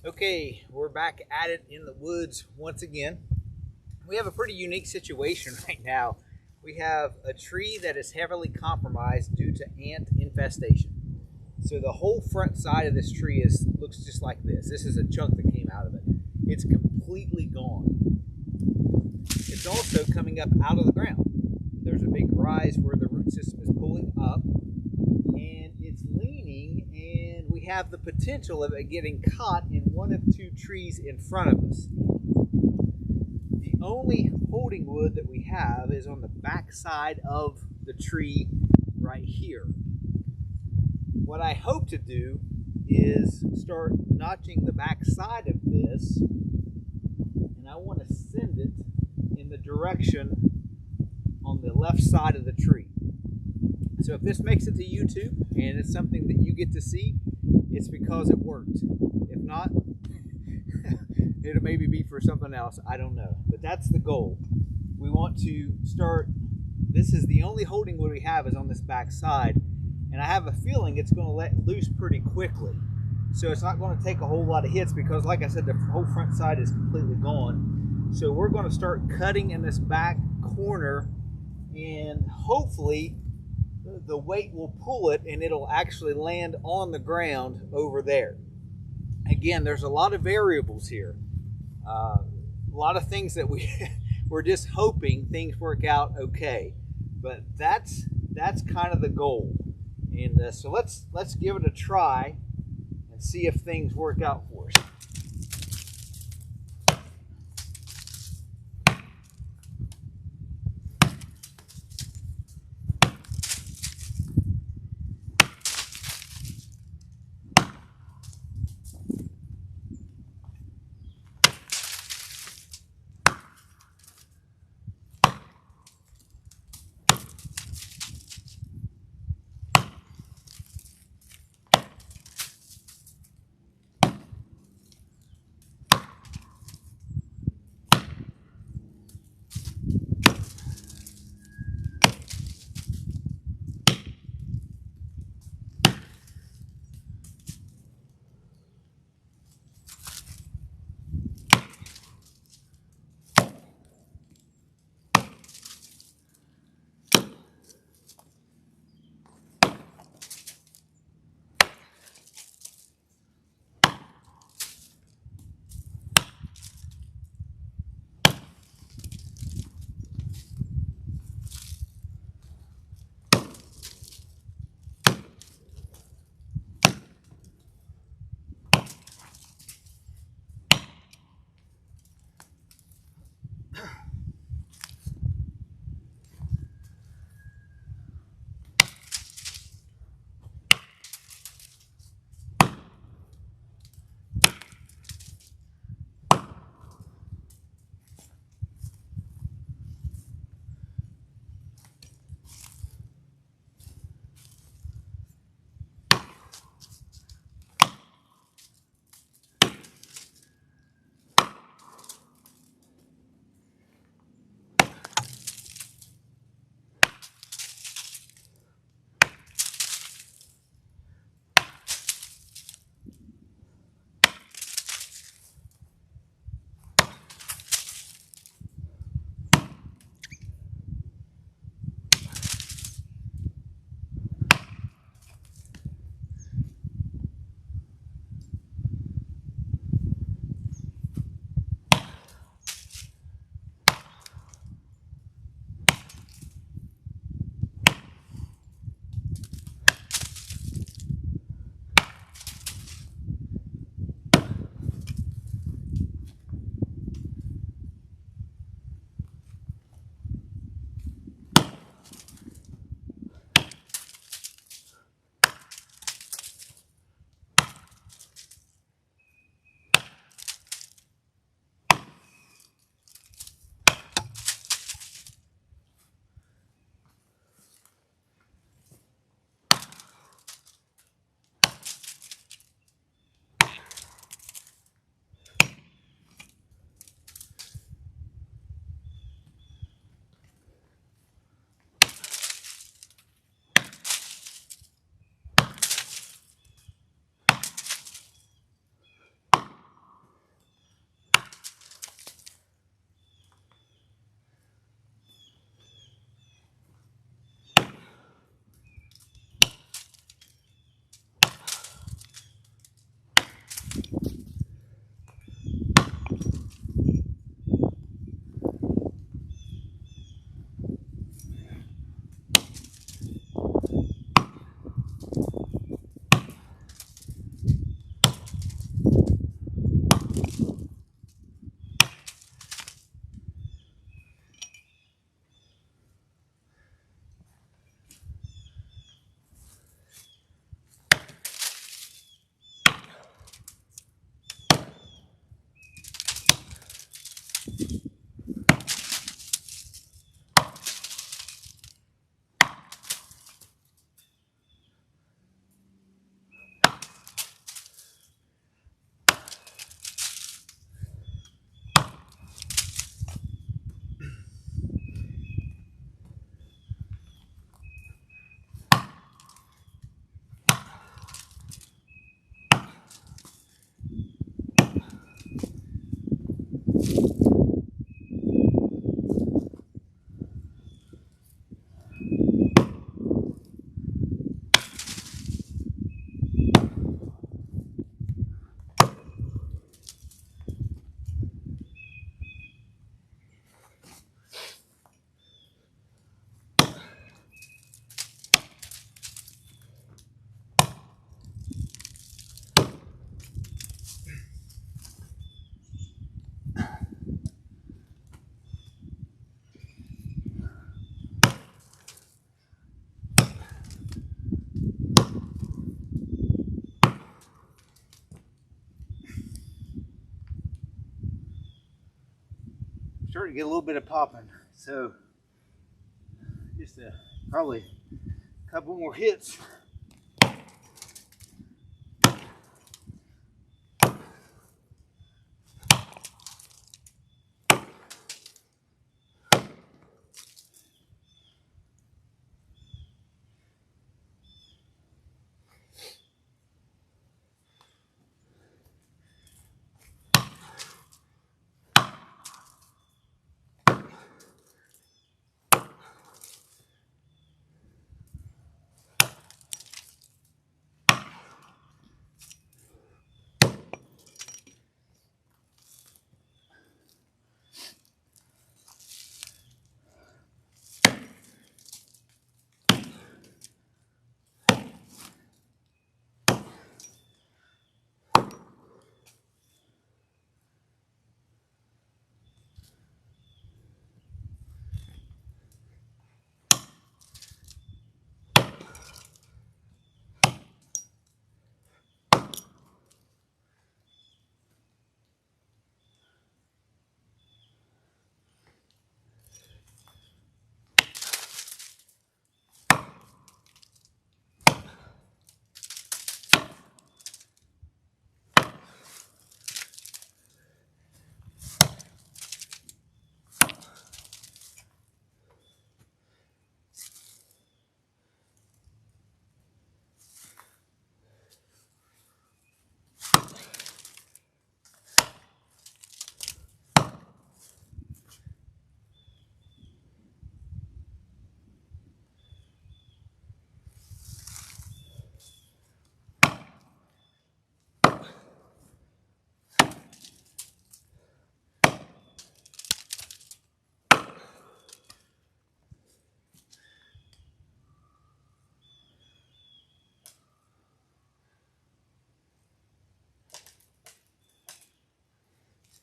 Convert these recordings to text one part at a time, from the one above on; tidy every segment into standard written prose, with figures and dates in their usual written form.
Okay, we're back at it in the woods once again. We have a pretty unique situation right now. We have a tree that is heavily compromised due to ant infestation. So the whole front side of this tree looks just like this. This is a chunk that came out of it. It's completely gone. It's also coming up out of the ground. There's a big rise where the root system is pulling up and it's leaning, and we have the potential of it getting caught in one of two trees in front of us. The only holding wood that we have is on the back side of the tree right here. What I hope to do is start notching the back side of this, and I want to send it in the direction on the left side of the tree. So if this makes it to YouTube and it's something that you get to see, it's because it worked. If not, it'll maybe be for something else. I don't know. But that's the goal. We want to start. This is the only holding wood we have is on this back side. And I have a feeling it's going to let loose pretty quickly. So it's not going to take a whole lot of hits because, like I said, the whole front side is completely gone. So we're going to start cutting in this back corner, and hopefully the weight will pull it and it'll actually land on the ground over there. Again, there's a lot of variables here. A lot of things that we're just hoping things work out okay. But that's kind of the goal. And so let's give it a try and see if things work out for us. starting to get a little bit of popping. So just probably a couple more hits.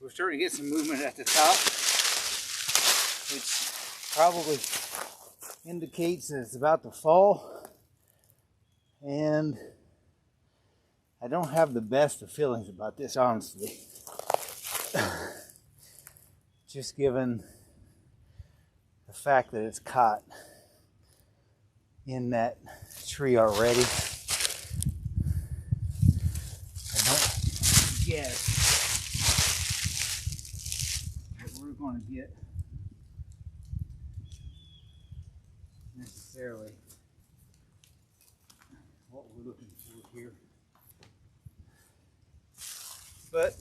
We're starting to get some movement at the top, which probably indicates that it's about to fall. And I don't have the best of feelings about this, honestly. Just given the fact that it's caught in that tree already. I don't guess we're going to get necessarily what we're looking for here, but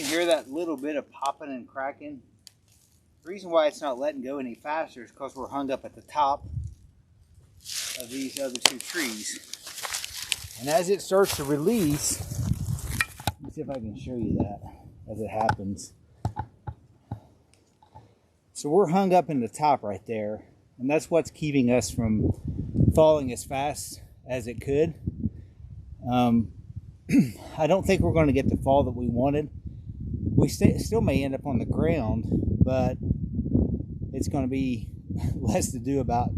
can hear that little bit of popping and cracking. The reason why it's not letting go any faster is because we're hung up at the top of these other two trees. And as it starts to release, let me see if I can show you that as it happens. So we're hung up in the top right there, and that's what's keeping us from falling as fast as it could. I don't think we're going to get the fall that we wanted. We still may end up on the ground, but it's going to be less to do about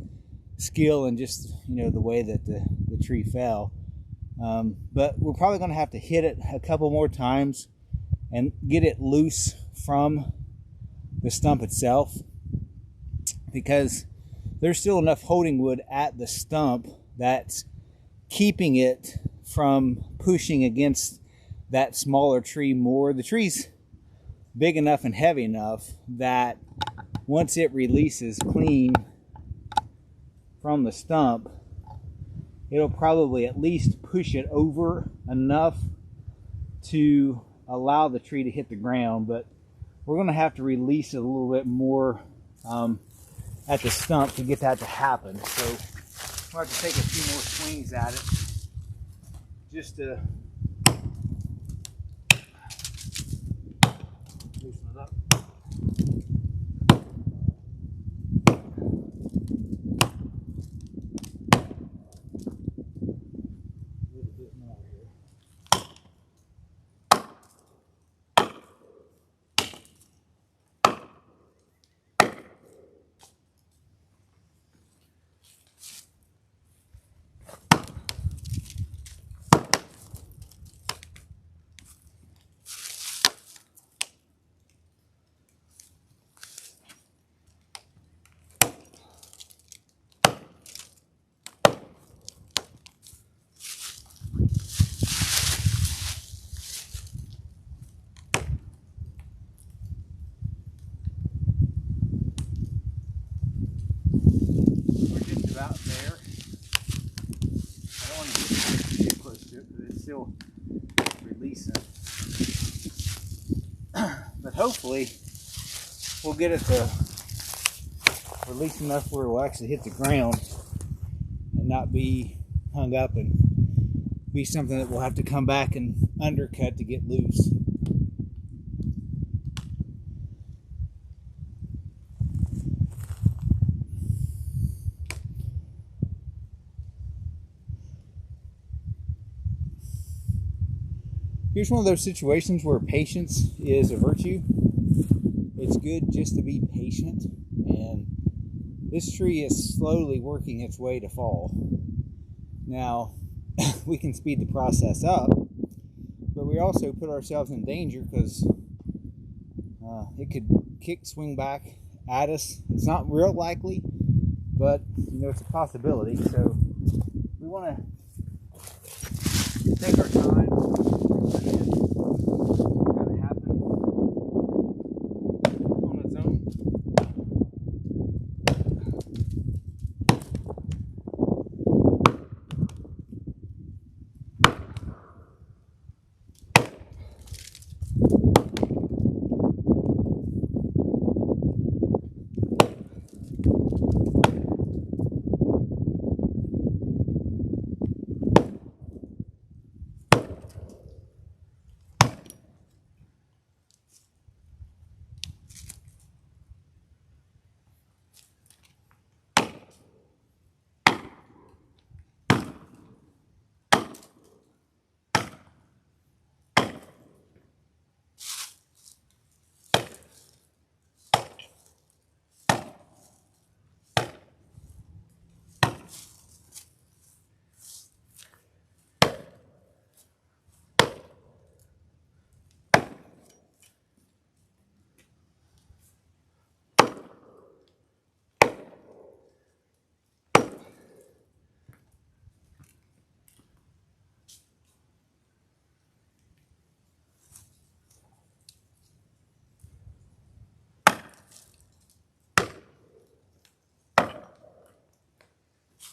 skill and just, you know, the way that the tree fell. But we're probably going to have to hit it a couple more times and get it loose from the stump itself, because there's still enough holding wood at the stump that's keeping it from pushing against that smaller tree more. The tree's big enough and heavy enough that once it releases clean from the stump, it'll probably at least push it over enough to allow the tree to hit the ground. But we're going to have to release it a little bit more at the stump to get that to happen. So we'll have to take a few more swings at it just to loosen it up. A little bit more here. About there. I don't want to get too close to it because it's still releasing. But hopefully we'll get it to release enough where it will actually hit the ground and not be hung up and be something that we'll have to come back and undercut to get loose. Here's one of those situations where patience is a virtue. It's good just to be patient, and this tree is slowly working its way to fall. Now, we can speed the process up, but we also put ourselves in danger because it could swing back at us. It's not real likely, but you know, it's a possibility. So we want to take our time.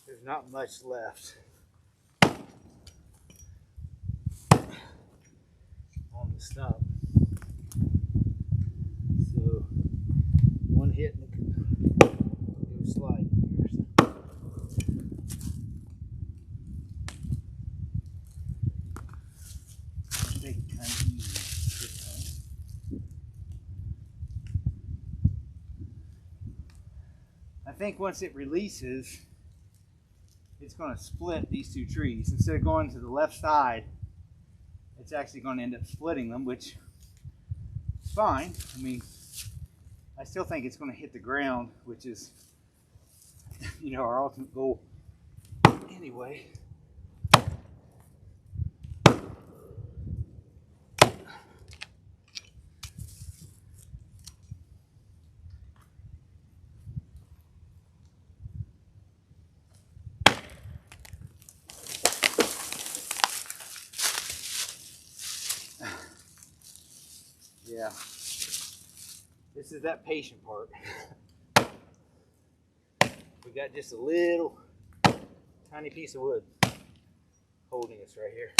There's not much left on the stump. slide here. Take it kind of easy this time. I think once it releases, it's going to split these two trees. Instead of going to the left side, it's actually going to end up splitting them, which is fine. I mean, I still think it's going to hit the ground, which is, you know, our ultimate goal anyway. Yeah, this is that patient part. We got just a little tiny piece of wood holding us right here.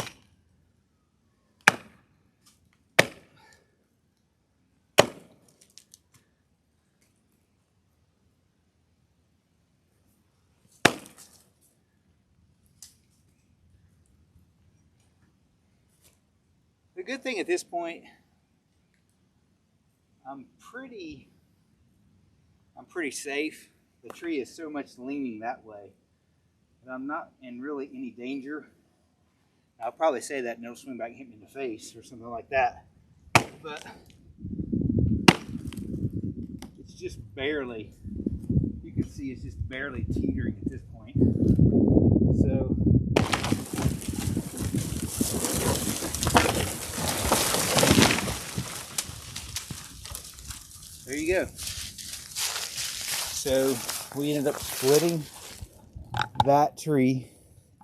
The good thing at this point, I'm pretty safe. The tree is so much leaning that way that I'm not in really any danger. I'll probably say that and it'll swing back and hit me in the face or something like that. But it's just barely, you can see it's just barely teetering at this point. So there you go. So we ended up splitting that tree,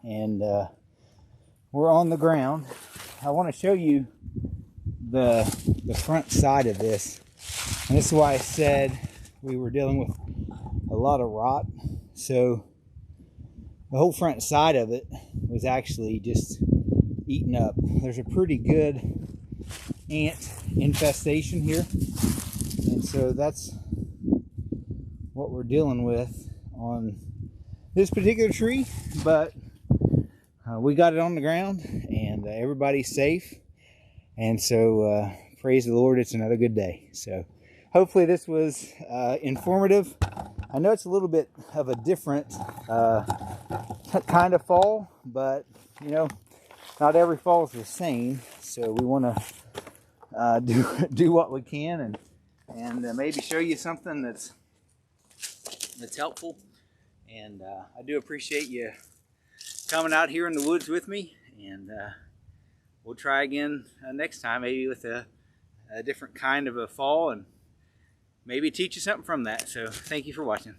and we're on the ground. I want to show you the front side of this, and this is why I said we were dealing with a lot of rot. So the whole front side of it was actually just eaten up. There's a pretty good ant infestation here, and so that's what we're dealing with on this particular tree. But we got it on the ground, and everybody's safe, and so praise the Lord, it's another good day. So hopefully this was informative. I know it's a little bit of a different kind of fall, but you know, not every fall is the same, so we want to do what we can, and maybe show you something that's helpful. And I do appreciate you coming out here in the woods with me, and we'll try again next time, maybe with a different kind of a fall, and maybe teach you something from that. So thank you for watching.